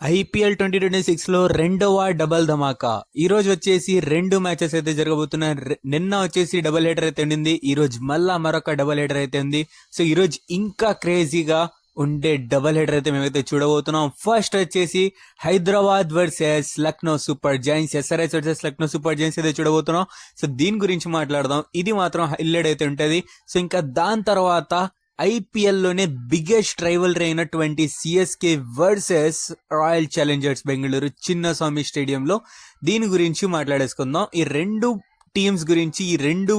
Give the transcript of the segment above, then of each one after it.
IPL 2026లో రెండవ double ధమాకా ఈ రోజు వచ్చేసి రెండు మ్యాచెస్ అయితే జరగబోతున్నాయి. నిన్న వచ్చేసి డబల్ హెడర్ అయితే ఉండింది. ఈ రోజు మళ్ళా మరొక డబల్ హెడర్ అయితే ఉంది. సో ఈ రోజు ఇంకా క్రేజీగా ఉండే డబల్ హెడర్ అయితే మేమైతే చూడబోతున్నాం. ఫస్ట్ వచ్చేసి Hyderabad versus Lucknow super Giants, SRH versus Lucknow super Giants అయితే చూడబోతున్నాం. సో దీని గురించి మాట్లాడదాం. ఇది మాత్రం హైలైట్ అయితే ఉంటది. సో ఇంకా దాని తర్వాత ఐపీఎల్లోనే బిగ్గెస్ట్ రైవల్రీ అయినటువంటి CSK versus royal challengers Bengaluru Chinnaswamy స్టేడియంలో దీని గురించి మాట్లాడేసుకుందాం. ఈ రెండు టీమ్స్ గురించి, ఈ రెండు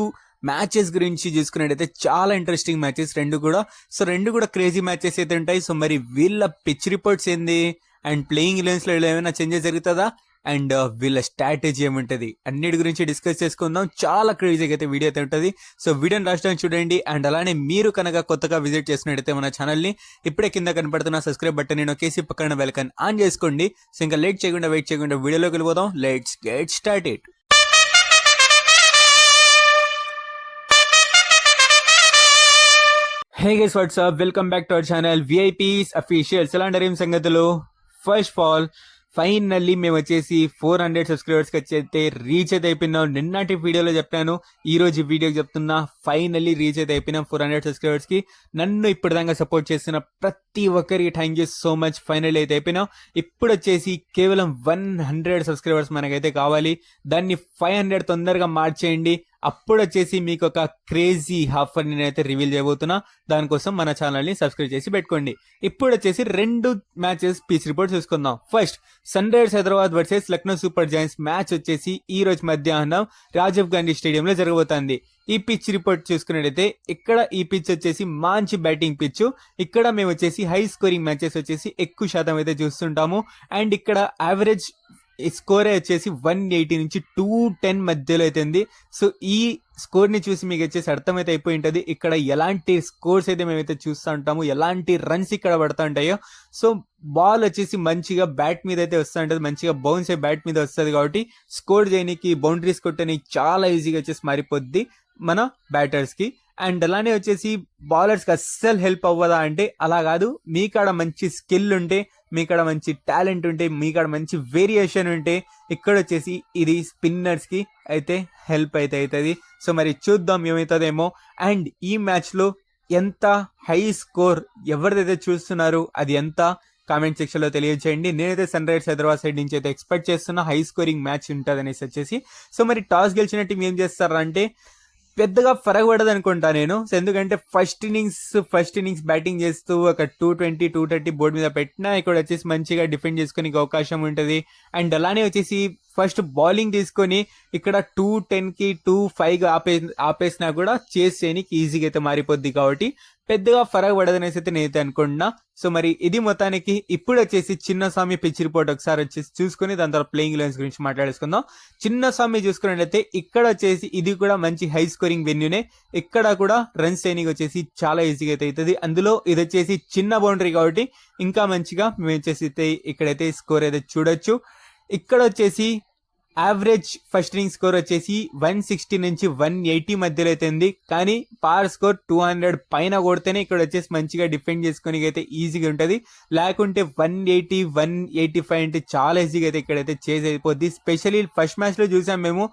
మ్యాచెస్ గురించి చూసుకున్నట్టయితే చాలా ఇంట్రెస్టింగ్ మ్యాచెస్ రెండు కూడా. సో రెండు కూడా క్రేజీ మ్యాచెస్ అయితే ఉంటాయి. సో మరి వీళ్ళ పిచ్ రిపోర్ట్స్ ఏంది అండ్ ప్లేయింగ్ ఎలెవెన్స్ లో ఏమైనా చేంజెస్ జరుగుతుందా అండ్ వీళ్ళ స్ట్రాటజీ ఏముంటది అన్నిటి గురించి డిస్కస్ చేసుకుందాం. చాలా క్రేజీగా అయితే వీడియో అయితే ఉంటుంది. సో వీడియోని రాష్ట్రాన్ని చూడండి. అండ్ అలానే మీరు కనుక కొత్తగా విజిట్ చేసినట్టయితే మన ఛానల్ని ఇప్పుడే కింద కనపడుతున్న సబ్స్క్రైబ్ బటన్ నొక్కేసి పక్కన బెల్ ఐకాన్ ఆన్ చేసుకోండి. సో ఇంకా లేట్ చేయకుండా వెయిట్ చేయకుండా వీడియోలోకి వెళ్ళిపోదాం. Let's get started. Hey guys, WhatsApp, welcome back to our channel VIPs officials. ఎలాంటి ఏం సంగతులు? ఫస్ట్ ఆఫ్ ఆల్ ఫైనల్లీ మేము వచ్చేసి 400 సబ్స్క్రైబర్స్కి అయితే రీచ్ అయితే అయిపోయినాం. నిన్నటి వీడియోలో చెప్పాను, ఈ రోజు వీడియోకి చెప్తున్నా. ఫైనల్లీ రీచ్ అయితే అయిపోయినాం 400 సబ్స్క్రైబర్స్కి. నన్ను ఇప్పటిదాకా సపోర్ట్ చేస్తున్న ప్రతి ఒక్కరికి thank you so much. Finally అయితే అయిపోయినాం. ఇప్పుడు వచ్చేసి కేవలం 100 సబ్స్క్రైబర్స్ మనకైతే కావాలి. దాన్ని 500 తొందరగా మార్చేయండి. అప్పుడు వచ్చేసి మీకు ఒక క్రేజీ ఆఫర్ నేనైతే రివీల్ చేయబోతున్నా. దానికోసం మన ఛానల్ని సబ్స్క్రైబ్ చేసి పెట్టుకోండి. ఇప్పుడు వచ్చేసి రెండు మ్యాచెస్ పిచ్ రిపోర్ట్ చూసుకుందాం. First sun Risers Hyderabad versus Lucknow super Giants match వచ్చేసి ఈ రోజు మధ్యాహ్నం రాజీవ్ గాంధీ స్టేడియంలో జరగబోతోంది. ఈ పిచ్ రిపోర్ట్ చూసుకున్నట్టయితే ఇక్కడ ఈ పిచ్ వచ్చేసి మంచి బ్యాటింగ్ పిచ్. ఇక్కడ మేము వచ్చేసి హై స్కోరింగ్ మ్యాచెస్ వచ్చేసి ఎక్కువ శాతం అయితే చూస్తుంటాము. అండ్ ఇక్కడ యావరేజ్ స్కోర్ వచ్చేసి 180 నుంచి 210 మధ్యలో అయితే ఉంది. సో ఈ స్కోర్ ని చూసి మీకు వచ్చేసి అర్థమైతే అయిపోయి ఉంటుంది ఇక్కడ ఎలాంటి స్కోర్స్ అయితే మేమైతే చూస్తూ ఉంటాము, ఎలాంటి రన్స్ ఇక్కడ పడుతూ ఉంటాయో. సో బాల్ వచ్చేసి మంచిగా బ్యాట్ మీద అయితే వస్తూ ఉంటుంది, మంచిగా బౌన్స్ అయ్యి బ్యాట్ మీద వస్తుంది. కాబట్టి స్కోర్ చేయడానికి, బౌండరీస్ కొట్టడానికి చాలా ఈజీగా వచ్చేసి మారిపోద్ది మన బ్యాటర్స్ కి. అండ్ అలానే వచ్చేసి బౌలర్స్ కి అస్సలు హెల్ప్ అవ్వదా అంటే అలా కాదు. మీ కాడ మంచి స్కిల్ ఉంటే, మీ కాడ మంచి టాలెంట్ ఉంటే, మీ కాడ మంచి వేరియేషన్ ఉంటే ఇక్కడ వచ్చేసి ఇది స్పిన్నర్స్ కి అయితే హెల్ప్ అయితే అవుతుంది. సో మరి చూద్దాం ఏమవుతుందేమో. అండ్ ఈ మ్యాచ్ లో ఎంత హై స్కోర్ ఎవరిదైతే చూస్తున్నారు అది ఎంత కామెంట్ సెక్షన్ లో తెలియజేయండి. నేనైతే సన్ రైజర్స్ హైదరాబాద్ సైడ్ నుంచి అయితే ఎక్స్పెక్ట్ చేస్తున్నా హై స్కోరింగ్ మ్యాచ్ ఉంటుంది అనేసి వచ్చేసి. సో మరి టాస్ గెలిచిన టీం ఏం చేస్తారంటే పెద్దగా ఫరక్ పడదు అనుకుంటా నేను. ఎందుకంటే ఫస్ట్ ఇన్నింగ్స్ బ్యాటింగ్ చేస్తూ ఒక 220, 230 బోర్డు మీద పెట్టినా ఇక్కడ వచ్చేసి మంచిగా డిఫెండ్ చేసుకునే అవకాశం ఉంటుంది. అండ్ అలానే వచ్చేసి ఫస్ట్ బౌలింగ్ తీసుకొని ఇక్కడ 210కి 205 ఆపేసినా కూడా చేస్ చేయడానికి ఈజీగా అయితే మారిపోద్ది. కాబట్టి పెద్దగా ఫరక్ పడదనేసి అయితే నేనైతే అనుకుంటున్నా. సో మరి ఇది మొత్తానికి. ఇప్పుడు వచ్చేసి చిన్నస్వామి పిచ్ రిపోర్ట్ ఒకసారి వచ్చేసి చూసుకుని దాని తర్వాత ప్లేయింగ్ ఎలెవెన్స్ గురించి మాట్లాడేసుకుందాం. చిన్నస్వామి చూసుకున్నట్లయితే ఇక్కడ వచ్చేసి ఇది కూడా మంచి హై స్కోరింగ్ వెన్యూనే. ఇక్కడ కూడా రన్స్ చేయడానికి వచ్చేసి చాలా ఈజీగా అయితే అవుతుంది. అందులో ఇది వచ్చేసి చిన్న బౌండరీ కాబట్టి ఇంకా మంచిగా మేము వచ్చేసి ఇక్కడైతే స్కోర్ అయితే చూడొచ్చు. ఇక్కడ వచ్చేసి యావరేజ్ ఫస్ట్ ఇన్నింగ్ స్కోర్ వచ్చేసి 160 నుంచి 180 మధ్యలో అయితే ఉంది. కానీ పార్ స్కోర్ 200 పైన కొడితేనే ఇక్కడ వచ్చేసి మంచిగా డిఫెండ్ చేసుకుని అయితే ఈజీగా ఉంటుంది. లేకుంటే 180, 185 అంటే చాలా ఈజీగా అయితే ఇక్కడైతే చేజ్ అయిపోద్ది. స్పెషల్లీ ఫస్ట్ మ్యాచ్ లో చూసాం మేము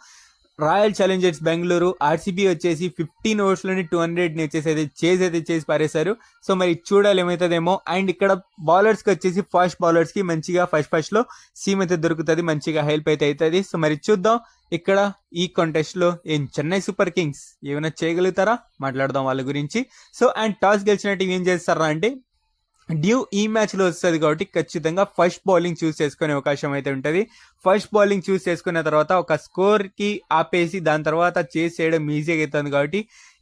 రాయల్ ఛాలెంజర్స్ బెంగళూరు ఆర్సీబీ వచ్చేసి 15 ఓవర్స్లోని 200 వచ్చేసి అయితే చేసి పారేశారు. సో మరి చూడాలి ఏమవుతుందేమో. అండ్ ఇక్కడ బౌలర్స్ కి వచ్చేసి ఫాస్ట్ బౌలర్స్ కి మంచిగా ఫస్ట్ లో సీమ్ అయితే దొరుకుతుంది, మంచిగా హెల్ప్ అయితే అవుతుంది. సో మరి చూద్దాం ఇక్కడ ఈ కాంటెస్ట్ లో ఏం చెన్నై సూపర్ కింగ్స్ ఏమైనా చేయగలుగుతారా, మాట్లాడదాం వాళ్ళ గురించి. సో అండ్ టాస్ గెలిచిన టీం ఏం చేస్తారా అంటే డ్యూ ఈ మ్యాచ్ లో వస్తుంది కాబట్టి ఖచ్చితంగా ఫస్ట్ బౌలింగ్ చూస్ చేసుకునే అవకాశం అయితే ఉంటుంది. ఫస్ట్ బౌలింగ్ చూస్ చేసుకున్న తర్వాత ఒక స్కోర్ కి ఆపేసి దాని తర్వాత చేయడం ఈజీగా అవుతుంది. కాబట్టి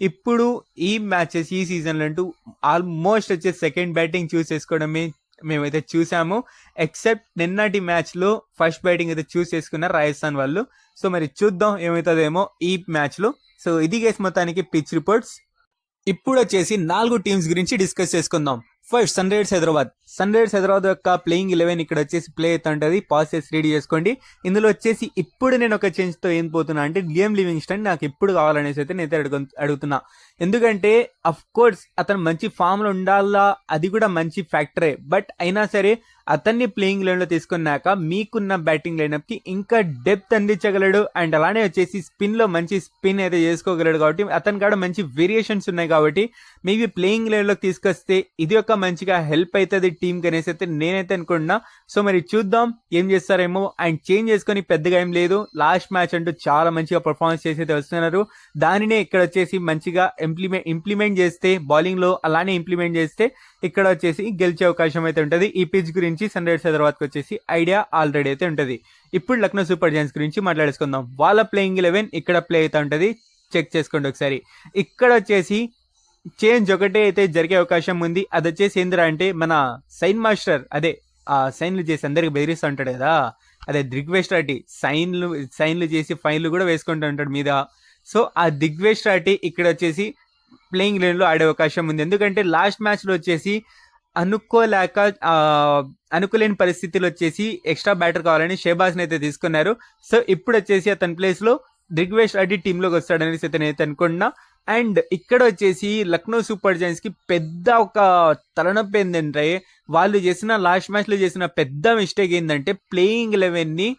ఇప్పుడు ఈ మ్యాచెస్ ఈ సీజన్ లో అంటూ ఆల్మోస్ట్ వచ్చేసి సెకండ్ బ్యాటింగ్ చూస్ చేసుకోవడమే మేమైతే చూసాము. ఎక్సెప్ట్ నిన్నటి మ్యాచ్ లో ఫస్ట్ బ్యాటింగ్ అయితే చూస్ చేసుకున్నారు రాజస్థాన్ వాళ్ళు. సో మరి చూద్దాం ఏమవుతుందేమో ఈ మ్యాచ్ లో. సో ఇది గేస్ మొత్తానికి పిచ్ రిపోర్ట్స్. ఇప్పుడు వచ్చేసి 4 టీమ్స్ గురించి డిస్కస్ చేసుకుందాం. ఫస్ట్ సన్ రైజర్స్ హైదరాబాద్ యొక్క ప్లేయింగ్ 11 ఇక్కడ వచ్చేసి ప్లే అవుతుంటది. పాస్ చేసి రెడీ చేసుకోండి. ఇందులో వచ్చేసి ఇప్పుడు నేను ఒక చేంజ్ తో ఏం పోతున్నా అంటే లియామ్ లివింగ్స్టన్ నాకు ఎప్పుడు కావాలనేసి అయితే నేను అడుగుతున్నా. ఎందుకంటే అఫ్ కోర్స్ అతను మంచి ఫామ్ లో ఉండాలా, అది కూడా మంచి ఫ్యాక్టరే. బట్ అయినా సరే అతన్ని ప్లేయింగ్ లైన్ లో తీసుకున్నాక మీకున్న బ్యాటింగ్ లైనప్ కి ఇంకా డెప్త్ అందించగలడు. అండ్ అలానే వచ్చేసి స్పిన్ లో మంచి స్పిన్ అయితే చేసుకోగలడు. కాబట్టి అతని కాడ మంచి వేరియేషన్స్ ఉన్నాయి. కాబట్టి మేబీ ప్లేయింగ్ లైన్ లో తీసుకొస్తే ఇది ఒక మంచిగా హెల్ప్ అవుతుంది టీమ్ కి అనేసి అయితే నేనైతే అనుకుంటున్నా. సో మరి చూద్దాం ఏం చేస్తారేమో. అండ్ చేంజ్ చేసుకొని పెద్దగా ఏం లేదు, లాస్ట్ మ్యాచ్ అంటూ చాలా మంచిగా పర్ఫార్మెన్స్ చేసి అయితే వస్తున్నారు. దానినే ఇక్కడ వచ్చేసి మంచిగా ఇంప్లిమెంట్ చేస్తే బౌలింగ్ లో అలానే ఇంప్లిమెంట్ చేస్తే ఇక్కడ వచ్చేసి గెలిచే అవకాశం అయితే ఉంటుంది. ఈ పిచ్ గురించి సన్ రైజర్స్ హైదరాబాద్ కి వచ్చేసి ఐడియా ఆల్రెడీ అయితే ఉంటుంది. ఇప్పుడు లక్నో సూపర్ జైంట్స్ గురించి మాట్లాడేసుకుందాం. వాళ్ళ ప్లేయింగ్ 11 ఇక్కడ ప్లే అయితే ఉంటుంది, చెక్ చేసుకోండి ఒకసారి. ఇక్కడ వచ్చేసి చేంజ్ ఒకటే అయితే జరిగే అవకాశం ఉంది. అది వచ్చేసి ఏందిరా అంటే మన సైన్ మాస్టర్, అదే ఆ సైన్లు చేసి అందరికి బెదిరిస్తూ ఉంటాడు కదా, అదే దిగ్వేష్ రాటి సైన్లు చేసి ఫైన్లు కూడా వేసుకుంటూ ఉంటాడు మీద. సో ఆ దిగ్వేష్ రాటి ఇక్కడ వచ్చేసి ప్లేయింగ్ లైన్ లో ఆడే అవకాశం ఉంది. ఎందుకంటే లాస్ట్ మ్యాచ్ లో వచ్చేసి అనుకోలేని పరిస్థితులు వచ్చేసి ఎక్స్ట్రా బ్యాటర్ కావాలని షేబాజ్ అయితే తీసుకున్నారు. సో ఇప్పుడు వచ్చేసి అతని ప్లేస్ లో దిగ్వేష్ రెడ్డి టీంలోకి వస్తాడనేసి అయితే అనుకున్నా. అండ్ ఇక్కడ వచ్చేసి లక్నో సూపర్ జైంట్స్ కి పెద్ద ఒక తలనొప్పి ఏంటంటే వాళ్ళు చేసిన లాస్ట్ మ్యాచ్ లో చేసిన పెద్ద మిస్టేక్ ఏంటంటే ప్లేయింగ్ 11 ని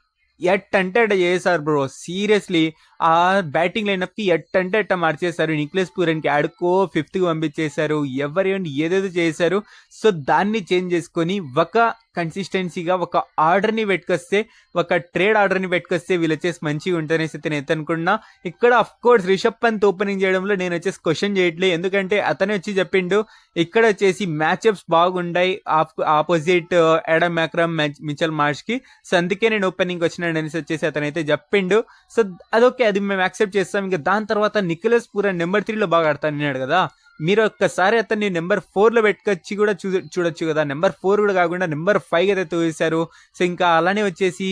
అంటే అట్ట చేశారు బ్రో. సీరియస్లీ ఆ బ్యాటింగ్ లైనప్ కి అంటే అట్ట మార్చేశారు. నిక్లెస్ పూరన్ కి ఆడుకో 5th కి పంపించేశారు, ఎవరేమో ఏదేదో చేశారు. సో దాన్ని చేంజ్ చేసుకొని ఒక కన్సిస్టెన్సీగా ఒక ఆర్డర్ ని పెట్టుకొస్తే, ఒక ట్రేడ్ ఆర్డర్ ని పెట్టుకొస్తే వీళ్ళు వచ్చేసి మంచిగా ఉంటనేసి నేను అనుకున్నా. ఇక్కడ of course Rishabh Pant opening చేయడంలో నేను వచ్చేసి క్వశ్చన్ చేయట్లేదు. ఎందుకంటే అతనే వచ్చి చెప్పిండు ఇక్కడ వచ్చేసి మ్యాచ్అప్స్ బాగుండాయి opposite Aiden Markram Mitchell Marsh కి. సో అందుకే నేను ఓపెనింగ్ వచ్చినాను అనేసి వచ్చేసి అతనైతే చెప్పిండు. సో అదొకే, అది మేము యాక్సెప్ట్ చేస్తాం. ఇంకా దాని తర్వాత నికోలస్ పూరన్ నెంబర్ 3 లో బాగా ఆడతాను అన్నాడు కదా. మీరు ఒక్కసారి అతన్ని నెంబర్ 4 లో పెట్టుకొచ్చి కూడా చూడొచ్చు కదా. నెంబర్ 4 కూడా కాకుండా నెంబర్ 5 అయితే తోసేశారు. సో ఇంకా అలానే వచ్చేసి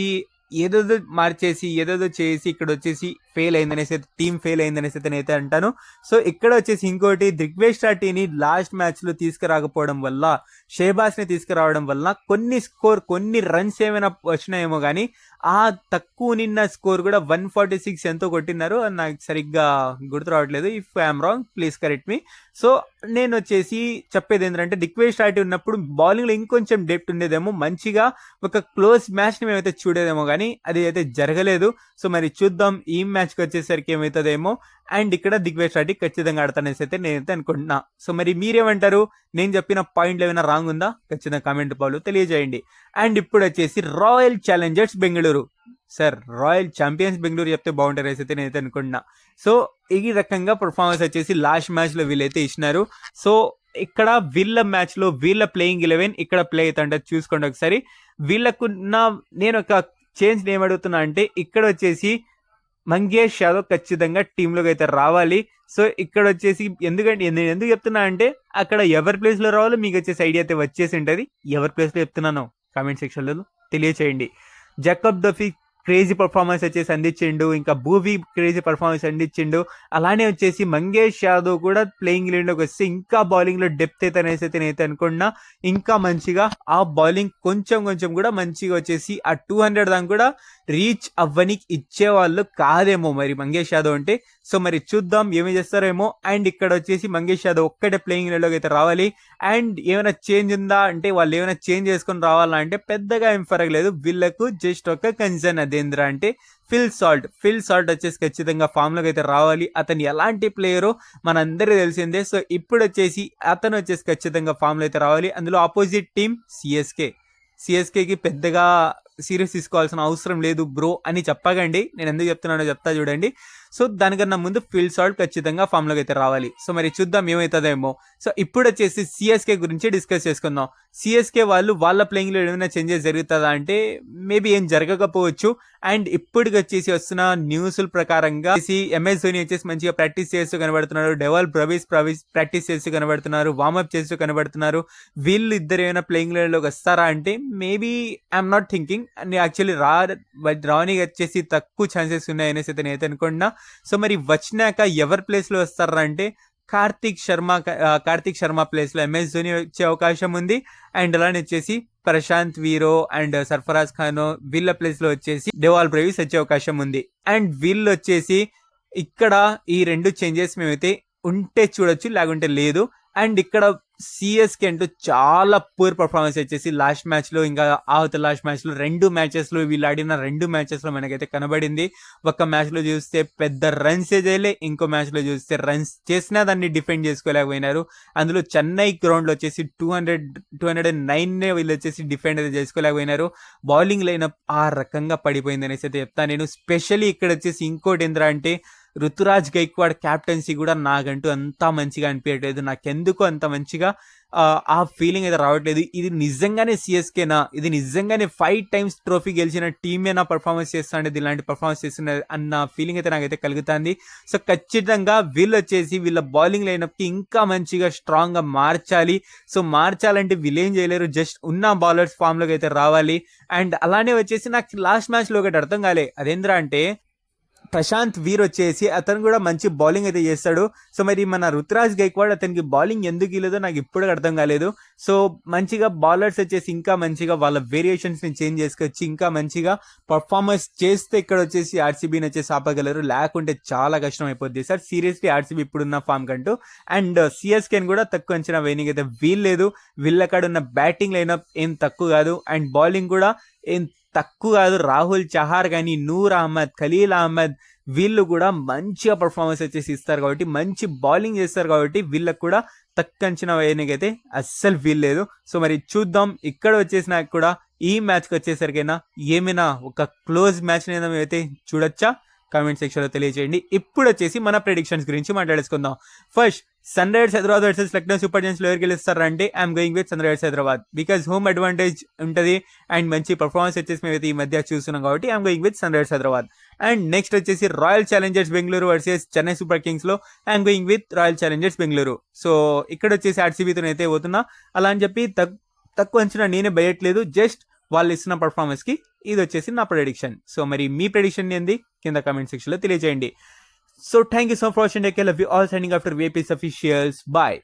ఏదేదో మార్చేసి ఏదేదో చేసి ఇక్కడ వచ్చేసి ఫెయిల్ అయిందనేసి, టీం ఫెయిల్ అయిందనేసి అయితే అంటాను. సో ఇక్కడ వచ్చేసి ఇంకోటి దిగ్వేష్ రాటిని లాస్ట్ మ్యాచ్ లో తీసుకురాకపోవడం వల్ల, షేబాజ్ ని తీసుకురావడం వల్ల కొన్ని రన్స్ ఏమైనా వచ్చినాయేమో కానీ ఆ తక్కువ నిన్న స్కోర్ కూడా 146 ఎంతో కొట్టినారు. నాకు సరిగ్గా గుర్తు రావట్లేదు. If I'm wrong please correct me. So నేను వచ్చేసి చెప్పేది ఏంటంటే దిగ్వేష్ రాటి ఉన్నప్పుడు బౌలింగ్ లో ఇంకొంచెం డెప్త్ ఉండేదేమో, మంచిగా ఒక క్లోజ్ మ్యాచ్ ని మేమైతే చూడేదేమో కానీ అది అయితే జరగలేదు. సో మరి చూద్దాం ఈ మ్యాచ్ కి వచ్చేసరికి ఏమవుతుందేమో. అండ్ ఇక్కడ దిగ్వేష్ రాటి ఖచ్చితంగా ఆడతానేసి అయితే నేనైతే అనుకుంటున్నా. సో మరి మీరేమంటారు? నేను చెప్పిన పాయింట్లు ఏమైనా రాంగ్ ఉందా? ఖచ్చితంగా కామెంట్ బాల్ తెలియజేయండి. అండ్ ఇప్పుడు వచ్చేసి royal challengers Bengaluru, sir royal champions Bengaluru చెప్తే బాగుంటారు అయితే నేనైతే అనుకుంటున్నా. సో ఈ రకంగా పర్ఫార్మెన్స్ వచ్చేసి లాస్ట్ మ్యాచ్ లో వీళ్ళైతే ఇచ్చినారు. సో ఇక్కడ వీళ్ళ మ్యాచ్ లో వీళ్ళ ప్లేయింగ్ 11 ఇక్కడ ప్లే అవుతుంటే చూసుకోండి ఒకసారి. వీళ్ళకున్న నేను ఒక చేంజ్ ఏమడుగుతున్నా అంటే ఇక్కడ వచ్చేసి మంగేష్ యాదవ్ ఖచ్చితంగా టీంలోకి అయితే రావాలి. సో ఇక్కడ వచ్చేసి ఎందుకంటే నేను ఎందుకు చెప్తున్నా అంటే అక్కడ ఎవరి ప్లేస్ లో రావాలో మీకు వచ్చేసి ఐడియా అయితే వచ్చేసి ఉంటుంది. ఎవరి ప్లేస్ లో చెప్తున్నానో కామెంట్ సెక్షన్ లో తెలియచేయండి. జకబ్ దఫీ క్రేజీ పర్ఫార్మెన్స్ వచ్చేసి అందించిండు, ఇంకా భూవీ క్రేజీ పర్ఫార్మెన్స్ అందించిండు. అలానే వచ్చేసి మంగేష్ యాదవ్ కూడా ప్లేయింగ్ లోకి వస్తే ఇంకా బౌలింగ్ లో డెప్త్ అయితే అనేసి అయితే నేనైతే అనుకున్నా. ఇంకా మంచిగా ఆ బౌలింగ్ కొంచెం కూడా మంచిగా వచ్చేసి ఆ 200 దాకా కూడా రీచ్ అవ్వని ఇచ్చేవాళ్ళు కాదేమో మరి మంగేష్ యాదవ్ అంటే. సో మరి చూద్దాం ఏమి చేస్తారేమో. అండ్ ఇక్కడ వచ్చేసి మంగేష్ యాదవ్ ఒక్కటే ప్లేయింగ్ లోకి అయితే రావాలి. అండ్ ఏమైనా చేంజ్ ఉందా అంటే వాళ్ళు ఏమైనా చేంజ్ చేసుకొని రావాలా అంటే పెద్దగా ఏం ఫరగలేదు. వీళ్ళకు జస్ట్ ఒక కన్సర్న్ అదేంద్రా అంటే ఫిల్ సాల్ట్ వచ్చేసి ఖచ్చితంగా ఫామ్ లోకి అయితే రావాలి. అతను ఎలాంటి ప్లేయరో మనందరికీ తెలిసిందే. సో ఇప్పుడు వచ్చేసి అతను వచ్చేసి ఖచ్చితంగా ఫామ్ లో అయితే రావాలి. అందులో ఆపోజిట్ టీం సిఎస్కేకి పెద్దగా సీరియస్ తీసుకోవాల్సిన అవసరం లేదు బ్రో అని చెప్పకండి. నేను ఎందుకు చెప్తున్నానో చెప్తా చూడండి. సో దానికన్నా ముందు ఫీల్డ్ సాల్ట్ ఖచ్చితంగా ఫామ్ లోకి అయితే రావాలి. సో మరి చూద్దాం ఏమవుతుందేమో. సో ఇప్పుడు వచ్చేసి సిఎస్కే గురించి డిస్కస్ చేసుకుందాం. సిఎస్కే వాళ్ళు వాళ్ళ ప్లేయింగ్ లో ఏమైనా చేంజెస్ జరుగుతుందా అంటే మేబీ ఏం జరగకపోవచ్చు. అండ్ ఇప్పటికి వచ్చేసి వస్తున్న న్యూస్ల ప్రకారంగా ఎంఎస్ ధోని వచ్చేసి మంచిగా ప్రాక్టీస్ చేస్తూ కనబడుతున్నారు, డెవల్ బ్రవీస్ ప్రాక్టీస్ చేస్తూ కనబడుతున్నారు, వార్మప్ చేస్తూ కనబడుతున్నారు. వీళ్ళు ఇద్దరు ఏమైనా ప్లేయింగ్ లోకి వస్తారా అంటే maybe I'm not thinking. Actually రావడానికి వచ్చేసి తక్కువ ఛాన్సెస్ ఉన్నాయనేసి అయితే నేను అనుకున్నా. సో మరి వచ్చినాక ఎవరి ప్లేస్ లో వస్తారా అంటే కార్తిక్ శర్మ ప్లేస్ లో ఎంఎస్ ధోని వచ్చే అవకాశం ఉంది. అండ్ అలానే వచ్చేసి ప్రశాంత్ వీరో అండ్ సర్ఫరాజ్ ఖాన్ వీళ్ళ ప్లేస్ లో వచ్చేసి డెవాల్ బ్రేవిస్ వచ్చే అవకాశం ఉంది. అండ్ వీళ్ళు వచ్చేసి ఇక్కడ ఈ రెండు చేంజెస్ మేమైతే ఉంటే చూడొచ్చు, లేకుంటే లేదు. అండ్ ఇక్కడ సిఎస్కే అంటూ చాలా పూర్ పర్ఫార్మెన్స్ వచ్చేసి లాస్ట్ మ్యాచ్ లో, ఇంకా లాస్ట్ మ్యాచ్ లో 2 మ్యాచెస్ లో వీళ్ళు ఆడిన 2 మ్యాచెస్ లో మనకైతే కనబడింది. ఒక మ్యాచ్ లో చూస్తే పెద్ద రన్స్ చేయలే, ఇంకో మ్యాచ్ లో చూస్తే రన్స్ చేసినా దాన్ని డిఫెండ్ చేసుకోలేకపోయినారు. అందులో చెన్నై గ్రౌండ్ లో వచ్చేసి 209 వీళ్ళు వచ్చేసి డిఫెండ్ అయితే చేసుకోలేకపోయినారు. బౌలింగ్ లైనప్ ఆ రకంగా పడిపోయింది అనేసి అయితే చెప్తాను నేను. స్పెషల్లీ ఇక్కడ వచ్చేసి ఇంకోటి ఏంద్రా అంటే రుతురాజ్ గైక్వాడ్ క్యాప్టెన్సీ కూడా నాకంటూ అంత మంచిగా అనిపించట్లేదు. నాకెందుకు అంత మంచిగా ఆ ఫీలింగ్ అయితే రావట్లేదు. ఇది నిజంగానే సిఎస్కేనా, ఇది నిజంగానే 5 times ట్రోఫీ గెలిచిన టీమేనా పర్ఫార్మెన్స్ చేస్తాండేది, ఇలాంటి పర్ఫార్మెన్స్ చేస్తున్నది అన్న ఫీలింగ్ అయితే నాకైతే కలుగుతుంది. సో ఖచ్చితంగా వీళ్ళు వచ్చేసి వీళ్ళ బౌలింగ్ లైనప్ కి ఇంకా మంచిగా స్ట్రాంగ్ గా మార్చాలి. సో మార్చాలంటే వీళ్ళు ఏం చేయలేరు, జస్ట్ ఉన్న బౌలర్స్ ఫామ్ లోకి అయితే రావాలి. అండ్ అలానే వచ్చేసి నాకు లాస్ట్ మ్యాచ్ లో ఒకటి అర్థం కాలే, అదేంద్రా అంటే ప్రశాంత్ వీర్ వచ్చేసి అతను కూడా మంచి బౌలింగ్ అయితే చేస్తాడు. సో మరి మన రుతురాజ్ గైక్వాడ్ అతనికి బౌలింగ్ ఎందుకు ఇవ్వలేదో నాకు ఇప్పుడు అర్థం కాలేదు. సో మంచిగా బౌలర్స్ వచ్చేసి ఇంకా మంచిగా వాళ్ళ వేరియేషన్స్ ని చేంజ్ చేసుకొచ్చి ఇంకా మంచిగా పర్ఫార్మెన్స్ చేస్తే ఇక్కడ వచ్చేసి ఆర్సీబీని వచ్చేసి ఆపగలరు, లేకుంటే చాలా కష్టం అయిపోద్ది సార్ సీరియస్లీ ఆర్సీబీ ఇప్పుడున్న ఫామ్ కంటూ. అండ్ సిఎస్కేని కూడా తక్కువ అంచనా వేయనికి అయితే వీల్లేదు. వీళ్ళకాడ ఉన్న బ్యాటింగ్ లైనప్ ఏం తక్కువ కాదు, అండ్ బౌలింగ్ కూడా ఏం తక్కువ కాదు. రాహుల్ చహార్ కానీ, నూర్ అహ్మద్, ఖలీల్ అహ్మద్ వీళ్ళు కూడా మంచిగా పర్ఫార్మెన్స్ వచ్చేసి ఇస్తారు కాబట్టి, మంచి బౌలింగ్ చేస్తారు కాబట్టి వీళ్ళకి కూడా తక్కువ అంచనా వేయనికైతే అస్సలు వీల్లేదు. సో మరి చూద్దాం ఇక్కడ వచ్చేసి నాకు కూడా ఈ మ్యాచ్కి వచ్చేసరికైనా ఏమైనా ఒక క్లోజ్ మ్యాచ్ అయితే చూడొచ్చా, కామెంట్ సెక్షన్ లో తెలియజేయండి. ఇప్పుడు వచ్చేసి మన ప్రెడిక్షన్స్ గురించి మాట్లాడేసుకుందాం. First sun Risers Hyderabad versus Lucknow super giants లో ఎవరు గెలుస్తారంటే I'm going with sun Risers Hyderabad, because home advantage ఉంటుంది అండ్ మంచి పర్ఫార్మెన్స్ వచ్చేసి మేమైతే ఈ మధ్య చూస్తున్నాం కాబట్టి I'm going with sun Risers Hyderabad. And next వచ్చేసి royal challengers Bengaluru versus Chennai super kings లో I'm going with royal challengers Bengaluru. So ఇక్కడ వచ్చేసి ఆర్సీబీతో అయితే పోతున్నా, అలా అని చెప్పి తక్కువ అంచనా నేనే వేయట్లేదు, జస్ట్ వాళ్ళు ఇస్తున్న పర్ఫార్మెన్స్ కి ఇది వచ్చేసి నా ప్రెడిక్షన్. సో మరి మీ ప్రెడిక్షన్ ఏంది కింద కామెంట్ సెక్షన్ లో తెలియజేయండి. So thank you so much for watching. Love you all, signing after VIPs Officials. Bye.